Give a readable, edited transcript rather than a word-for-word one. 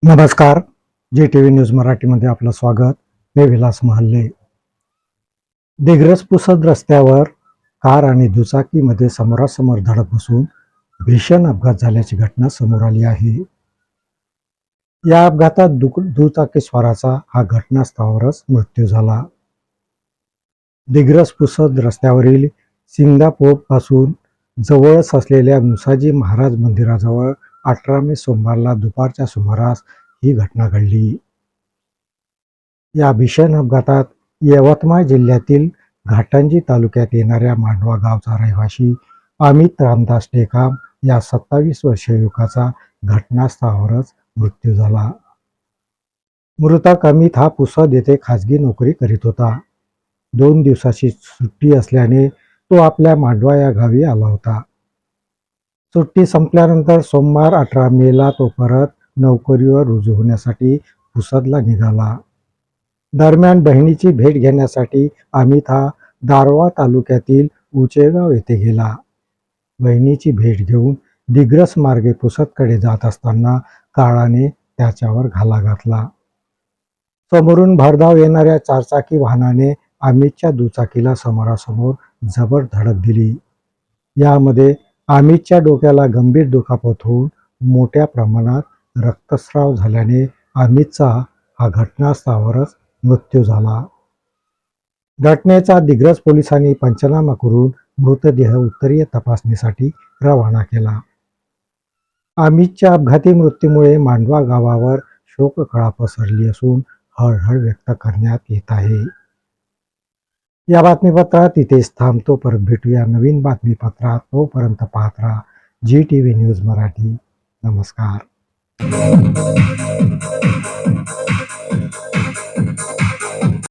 नमस्कार. JTV news मराठीमध्ये आपलं स्वागत. मी विलास महाले. दिग्रस पुसद रस्त्यावर कार आणि दुचाकीमध्ये समोरासमोर धडक बसून भीषण अपघात झाल्याची घटना समोर आली आहे. या अपघातात दुचाकीस्वाराचा हा घटनास्थळावरच मृत्यू झाला. दिग्रस पुसद रस्त्यावरील सिंगापूर पासून जवळच असलेल्या मुसाजी महाराज मंदिराजवळ 18 मे सोमवारला दुपारच्या सुमारास ही घटना घडली. या भीषण अपघातात यवतमाळ जिल्ह्यातील घाटंजी तालुक्यात येणाऱ्या मांडवा गावचा रहिवासी अमित रामदास टेकाम या 27 वर्षीय युवकाचा घटनास्थळावरच मृत्यू झाला. मृतक अमित हा पुसद येथे खाजगी नोकरी करीत होता. 2 दिवसाची सुट्टी असल्याने तो आपल्या मांडवा या गावी आला होता. सुट्टी संपल्यानंतर सोमवार 18 मेला तो परत नोकरीवर रुजू होण्यासाठी पुसदला निघाला. दरम्यान बहिणीची भेट घेण्यासाठी अमित हा दारव्हा तालुक्यातील उचेगाव येथे गेला. बहिणीची भेट घेऊन दिग्रस मार्गे पुसदकडे जात असताना काळाने त्याच्यावर घाला घातला. समोरून भरधाव येणाऱ्या चारचाकी वाहनाने अमितच्या दुचाकीला समोरासमोर जबर धडक दिली. यामध्ये अमितच्या डोक्याला गंभीर दुखापत होऊन मोठ्या प्रमाणात रक्तस्राव झाल्याने अमितचा हा घटनास्थळावरच मृत्यू झाला. घटनेचा दिग्रस पोलिसांनी पंचनामा करून मृतदेह उत्तरीय तपासणीसाठी रवाना केला. अमितच्या अपघाती मृत्यूमुळे मांडवा गावावर शोककळा पसरली असून हळहळ व्यक्त करण्यात येत आहे. या बातमीपत्रात इथेच थांबतो. परत भेटूया नवीन बातमीपत्रात. तोपर्यंत पाहत राहा JTV न्यूज मराठी. नमस्कार.